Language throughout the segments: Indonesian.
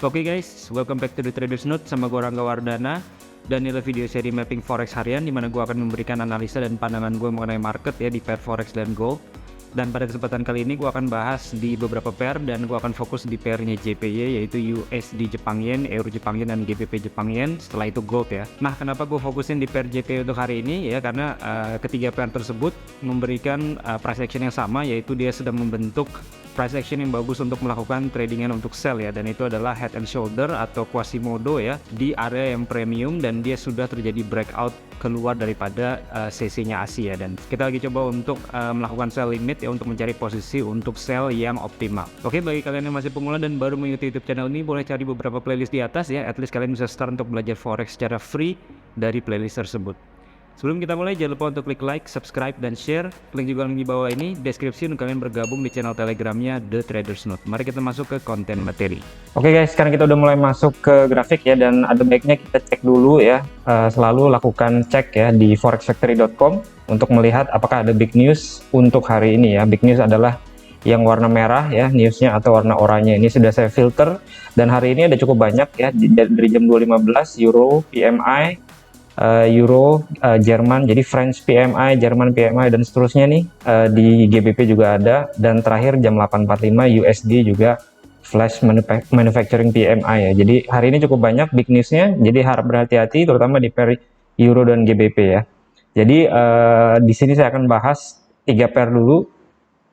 Oke guys, welcome back to the Traders Note sama gue Rangga Wardana. Dan inilah video seri mapping forex harian dimana gue akan memberikan analisa dan pandangan gue mengenai market ya di pair forex dan gold. Dan pada kesempatan kali ini gue akan bahas di beberapa pair dan gue akan fokus di pairnya JPY, yaitu USD Jepang Yen, Euro Jepang Yen, dan GBP Jepang Yen. Setelah itu gold ya. Nah, kenapa gue fokusin di pair JPY untuk hari ini ya, karena ketiga pair tersebut memberikan price action yang sama, yaitu dia sedang membentuk price action yang bagus untuk melakukan tradingan untuk sell ya, dan itu adalah head and shoulder atau Quasimodo ya di area yang premium, dan dia sudah terjadi breakout keluar daripada CC-nya Asia, dan kita lagi coba untuk melakukan sell limit ya untuk mencari posisi untuk sell yang optimal. Oke, bagi kalian yang masih pemula dan baru mengikuti YouTube channel ini, boleh cari beberapa playlist di atas ya, at least kalian bisa start untuk belajar forex secara free dari playlist tersebut. Sebelum kita mulai, jangan lupa untuk klik like, subscribe, dan share. Link juga di bawah ini, deskripsi untuk kalian bergabung di channel telegramnya The Traders Note. Mari kita masuk ke konten materi. Oke guys, sekarang kita udah mulai masuk ke grafik ya, dan ada baiknya kita cek dulu ya. Selalu lakukan cek ya di forexfactory.com untuk melihat apakah ada big news untuk hari ini ya. Big news adalah yang warna merah ya, newsnya, atau warna oranye. Ini sudah saya filter, dan hari ini ada cukup banyak ya, dari jam 2.15, Euro, PMI, Euro, Jerman, jadi French PMI, Jerman PMI, dan seterusnya nih. Di GBP juga ada, dan terakhir jam 8.45 USD juga flash manufacturing PMI ya. Jadi hari ini cukup banyak big newsnya, jadi harap berhati-hati terutama di pair Euro dan GBP ya. Jadi di sini saya akan bahas 3 pair dulu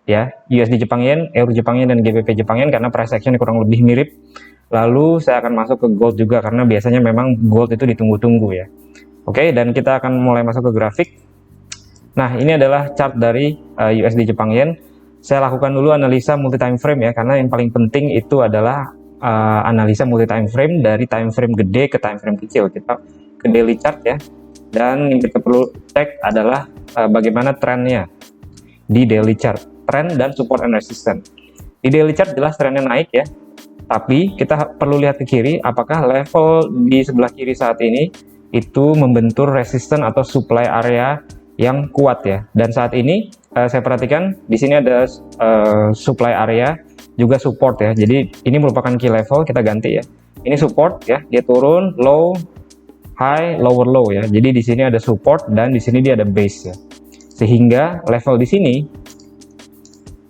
ya, USD Jepang Yen, Euro Jepang Yen, dan GBP Jepang Yen, karena price action kurang lebih mirip. Lalu saya akan masuk ke gold juga, karena biasanya memang gold itu ditunggu-tunggu ya. Oke, dan kita akan mulai masuk ke grafik. Nah, ini adalah chart dari USD Jepang Yen. Saya lakukan dulu analisa multi time frame ya, karena yang paling penting itu adalah analisa multi time frame dari time frame gede ke time frame kecil. Kita ke daily chart ya, dan yang kita perlu cek adalah bagaimana trennya di daily chart, trend dan support and resistance. Di daily chart jelas trennya naik ya, tapi kita perlu lihat ke kiri, apakah level di sebelah kiri saat ini itu membentur resisten atau supply area yang kuat ya. Dan saat ini saya perhatikan di sini ada supply area juga support ya. Jadi ini merupakan key level, kita ganti ya. Ini support ya, dia turun, low, high, lower low ya. Jadi di sini ada support dan di sini dia ada base ya. Sehingga level di sini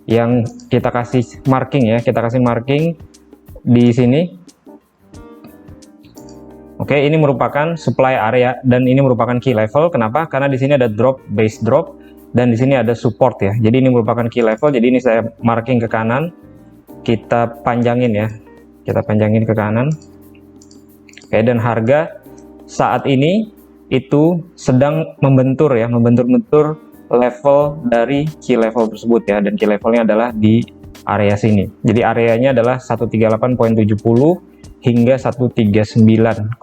yang kita kasih marking ya, kita kasih marking di sini. Oke, ini merupakan supply area dan ini merupakan key level. Kenapa? Karena di sini ada drop, base drop, dan di sini ada support ya. Jadi ini merupakan key level. Jadi ini saya marking ke kanan. Kita panjangin ya. Kita panjangin ke kanan. Oke, dan harga saat ini itu sedang membentur ya, membentur-bentur level dari key level tersebut ya. Dan key levelnya adalah di area sini. Jadi areanya adalah 138.70 hingga 13900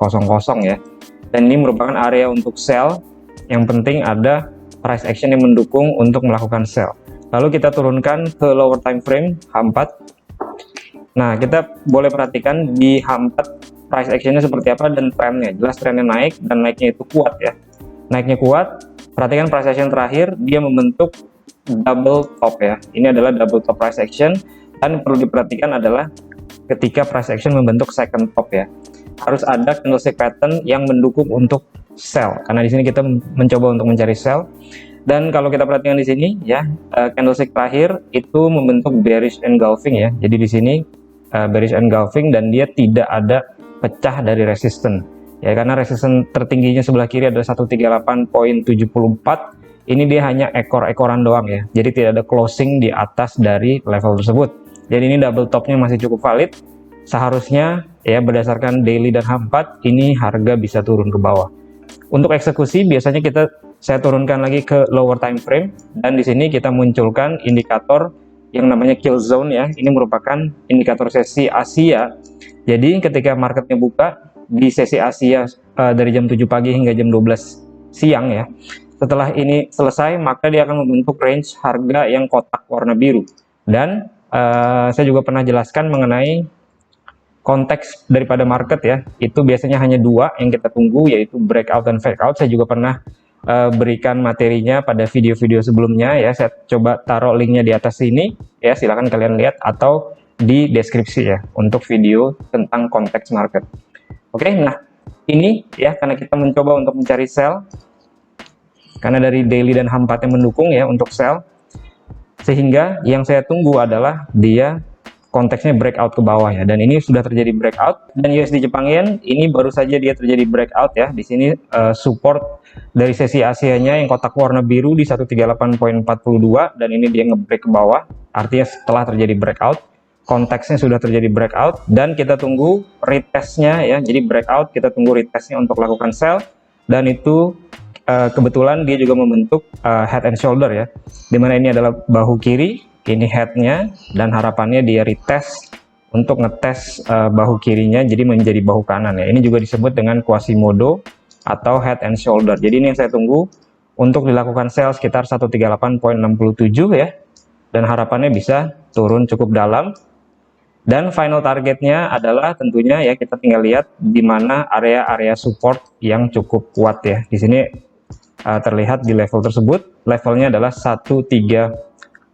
ya. Dan ini merupakan area untuk sell. Yang penting ada price action yang mendukung untuk melakukan sell. Lalu kita turunkan ke lower time frame H4. Nah, kita boleh perhatikan di H4 price actionnya seperti apa dan trennya. Jelas trennya naik, dan naiknya itu kuat ya. Naiknya kuat. Perhatikan price action terakhir, dia membentuk double top ya. Ini adalah double top price action, dan perlu diperhatikan adalah ketika price action membentuk second top ya, harus ada candlestick pattern yang mendukung untuk sell, karena di sini kita mencoba untuk mencari sell. Dan kalau kita perhatikan di sini ya, candlestick terakhir itu membentuk bearish engulfing ya. Jadi di sini bearish engulfing, dan dia tidak ada pecah dari resisten ya, karena resisten tertingginya sebelah kiri adalah 138.74. ini dia hanya ekor-ekoran doang ya, jadi tidak ada closing di atas dari level tersebut. Jadi ini double topnya masih cukup valid. Seharusnya ya berdasarkan daily dan H4 ini harga bisa turun ke bawah. Untuk eksekusi biasanya saya turunkan lagi ke lower time frame, dan di sini kita munculkan indikator yang namanya kill zone ya. Ini merupakan indikator sesi Asia. Jadi ketika marketnya buka di sesi Asia dari jam 7 pagi hingga jam 12 siang ya. Setelah ini selesai, maka dia akan membentuk range harga yang kotak warna biru. Dan saya juga pernah jelaskan mengenai konteks daripada market ya, itu biasanya hanya 2 yang kita tunggu, yaitu breakout dan fakeout. Saya juga pernah berikan materinya pada video-video sebelumnya ya. Saya coba taruh linknya di atas sini ya, silahkan kalian lihat, atau di deskripsi ya untuk video tentang konteks market. Oke, nah ini ya karena kita mencoba untuk mencari sell, karena dari daily dan H4 yang mendukung ya untuk sell, sehingga yang saya tunggu adalah dia konteksnya breakout ke bawah ya, dan ini sudah terjadi breakout. Dan USD Jepang Yen ini baru saja dia terjadi breakout ya. Di sini support dari sesi Asia-nya yang kotak warna biru di 138.42, dan ini dia nge-break ke bawah, artinya setelah terjadi breakout, konteksnya sudah terjadi breakout, dan kita tunggu retestnya ya. Jadi breakout, kita tunggu retestnya untuk lakukan sell, dan itu kebetulan dia juga membentuk head and shoulder ya, dimana ini adalah bahu kiri, ini headnya, dan harapannya dia retest untuk ngetes bahu kirinya jadi menjadi bahu kanan ya. Ini juga disebut dengan Quasimodo atau head and shoulder. Jadi ini yang saya tunggu untuk dilakukan sell sekitar 138.67 ya, dan harapannya bisa turun cukup dalam. Dan final targetnya adalah tentunya ya, kita tinggal lihat di mana area-area support yang cukup kuat ya. Di sini terlihat di level tersebut, levelnya adalah 137.67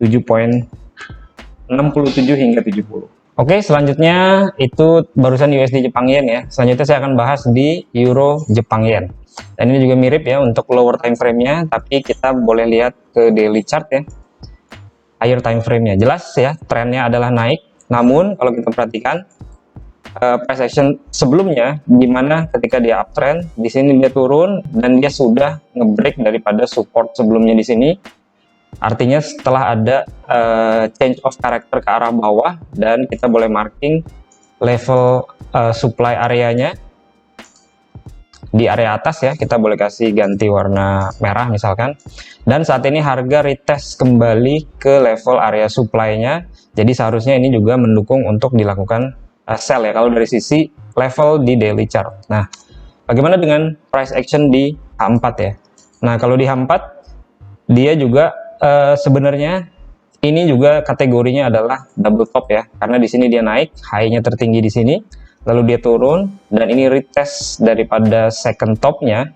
hingga 70. Oke, selanjutnya itu barusan USD Jepang Yen ya. Selanjutnya saya akan bahas di Euro Jepang Yen. Dan ini juga mirip ya untuk lower time frame-nya, tapi kita boleh lihat ke daily chart ya. Higher time frame-nya jelas ya, trennya adalah naik. Namun kalau kita perhatikan price action sebelumnya, dimana ketika dia uptrend, di sini dia turun dan dia sudah ngebreak daripada support sebelumnya di sini. Artinya setelah ada change of character ke arah bawah, dan kita boleh marking level supply areanya di area atas ya, kita boleh kasih ganti warna merah misalkan. Dan saat ini harga retest kembali ke level area supply-nya, jadi seharusnya ini juga mendukung untuk dilakukan sell ya kalau dari sisi level di daily chart. Nah, bagaimana dengan price action di H4 ya? Nah, kalau di H4 dia juga sebenarnya ini juga kategorinya adalah double top ya, karena di sini dia naik, high-nya tertinggi di sini, lalu dia turun, dan ini retest daripada second top-nya,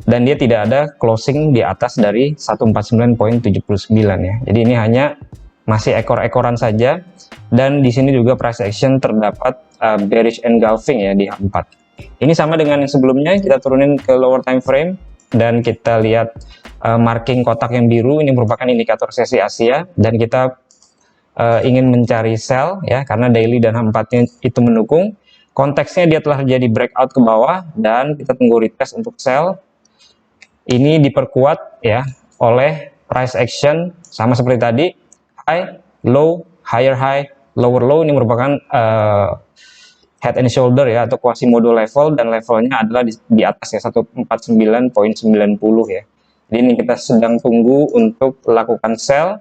dan dia tidak ada closing di atas dari 149.79 ya. Jadi ini hanya masih ekor-ekoran saja, dan di sini juga price action terdapat bearish engulfing ya di H4. Ini sama dengan yang sebelumnya, kita turunin ke lower time frame dan kita lihat marking kotak yang biru, ini merupakan indikator sesi Asia, dan kita ingin mencari sell ya, karena daily dan H4-nya itu mendukung. Konteksnya dia telah terjadi breakout ke bawah, dan kita tunggu retest untuk sell. Ini diperkuat ya oleh price action sama seperti tadi, high, low, higher high, lower low. Ini merupakan head and shoulder ya, atau Quasimodo level, dan levelnya adalah di atas ya, 149.90 ya. Jadi ini kita sedang tunggu untuk lakukan sell.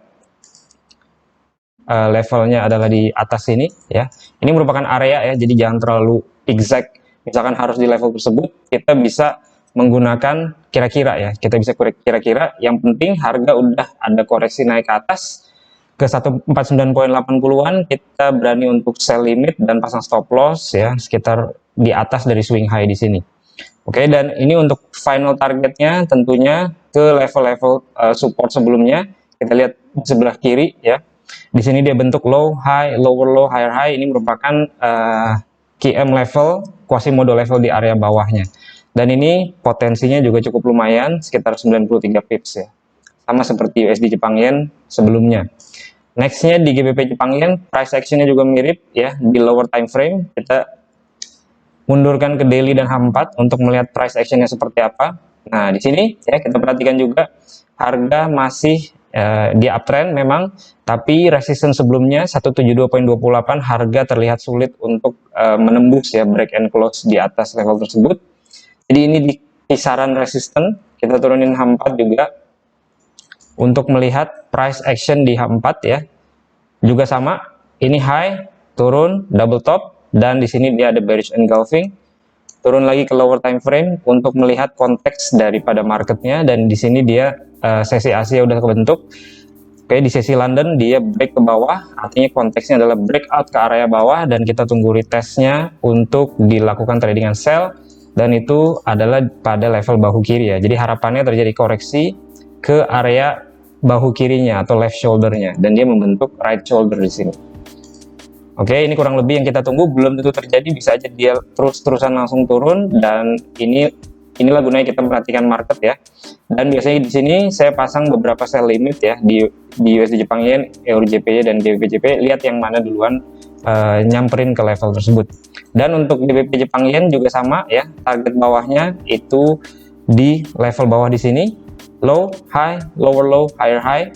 Levelnya adalah di atas sini ya. Ini merupakan area ya, jadi jangan terlalu exact. Misalkan harus di level tersebut, kita bisa menggunakan kira-kira ya. Kita bisa kira-kira. Yang penting harga udah ada koreksi naik ke atas ke 149.80-an, kita berani untuk sell limit dan pasang stop loss ya, sekitar di atas dari swing high di sini. Oke, dan ini untuk final targetnya tentunya ke level-level support sebelumnya. Kita lihat di sebelah kiri ya. Di sini dia bentuk low, high, lower low, higher high. Ini merupakan QM level, Quasimodo level di area bawahnya. Dan ini potensinya juga cukup lumayan, sekitar 93 pips ya. Sama seperti USD Jepang Yen sebelumnya. Nextnya di GBP Jepang Yen, price actionnya juga mirip ya, di lower time frame. Kita mundurkan ke daily dan H4 untuk melihat price actionnya seperti apa. Nah, di sini ya kita perhatikan juga harga masih di uptrend memang, tapi resistance sebelumnya 172.28 harga terlihat sulit untuk menembus ya, break and close di atas level tersebut. Jadi ini di kisaran resistance, kita turunin H4 juga untuk melihat price action di H4 ya. Juga sama, ini high, turun, double top, dan di sini dia ada bearish engulfing. Turun lagi ke lower time frame untuk melihat konteks daripada marketnya, dan di sini dia sesi Asia udah kebentuk. Oke, di sesi London dia break ke bawah, artinya konteksnya adalah breakout ke area bawah, dan kita tunggu retestnya untuk dilakukan tradingan sell, dan itu adalah pada level bahu kiri ya. Jadi harapannya terjadi koreksi ke area bahu kirinya atau left shouldernya, dan dia membentuk right shoulder di sini. Oke, ini kurang lebih yang kita tunggu, belum tentu terjadi, bisa aja dia terus-terusan langsung turun, dan inilah gunanya kita perhatikan market ya. Dan biasanya di sini saya pasang beberapa sell limit ya di USD Jepang Yen, EUR JPY dan GBP JPY, lihat yang mana duluan nyamperin ke level tersebut. Dan untuk GBP Jepang Yen juga sama ya, target bawahnya itu di level bawah di sini, low, high, lower low, higher high.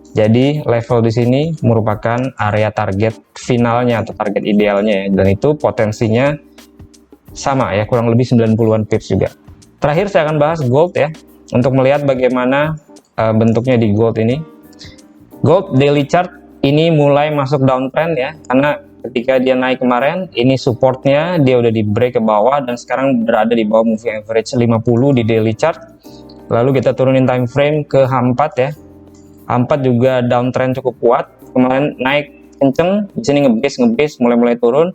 Jadi level di sini merupakan area target finalnya atau target idealnya ya, dan itu potensinya sama ya, kurang lebih 90-an pips juga. Terakhir saya akan bahas gold ya, untuk melihat bagaimana bentuknya di gold ini. Gold daily chart ini mulai masuk downtrend ya, karena ketika dia naik kemarin, ini supportnya dia udah di break ke bawah dan sekarang berada di bawah moving average 50 di daily chart. Lalu kita turunin time frame ke H4 ya. H4 juga downtrend cukup kuat, kemarin naik kenceng, di sini ngebase mulai turun.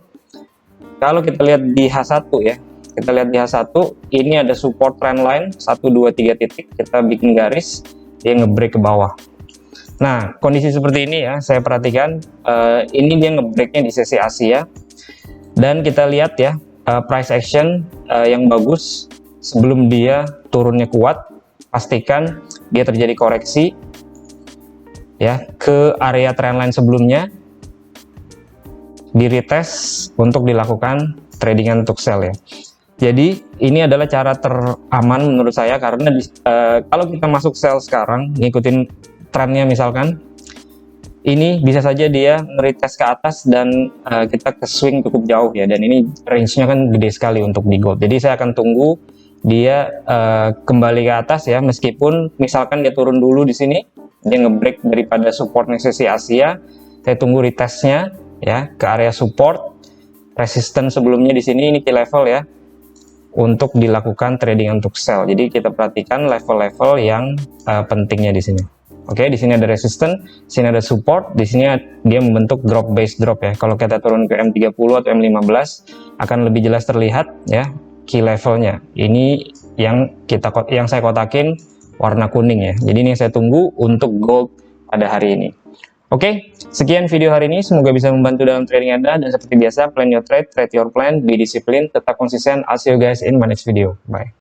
Kalau kita lihat di H1 ya, kita lihat di H1 ini ada support trend line 1 2 3 titik, kita bikin garis, dia ngebreak ke bawah. Nah, kondisi seperti ini ya, saya perhatikan ini dia ngebreaknya di sesi Asia, dan kita lihat ya price action yang bagus sebelum dia turunnya kuat. Pastikan dia terjadi koreksi ya ke area trendline sebelumnya, di retest untuk dilakukan tradingan untuk sell ya. Jadi ini adalah cara teraman menurut saya, karena kalau kita masuk sell sekarang ngikutin trennya misalkan, ini bisa saja dia retest ke atas dan kita ke swing cukup jauh ya, dan ini range-nya kan gede sekali untuk di gold. Jadi saya akan tunggu dia kembali ke atas ya, meskipun misalkan dia turun dulu di sini, dia ngebreak daripada support sesi Asia, saya tunggu retestnya ya ke area support, resistance sebelumnya di sini, ini key level ya, untuk dilakukan trading untuk sell. Jadi kita perhatikan level-level yang pentingnya di sini. Oke, di sini ada resistance, di sini ada support, di sini dia membentuk drop base drop ya. Kalau kita turun ke M30 atau M15 akan lebih jelas terlihat ya key levelnya. Ini yang saya kotakin warna kuning ya. Jadi ini saya tunggu untuk gold pada hari ini. Oke, sekian video hari ini, semoga bisa membantu dalam trading Anda, dan seperti biasa, plan your trade, trade your plan, be disiplin, tetap konsisten. I'll see you guys in my next video. Bye.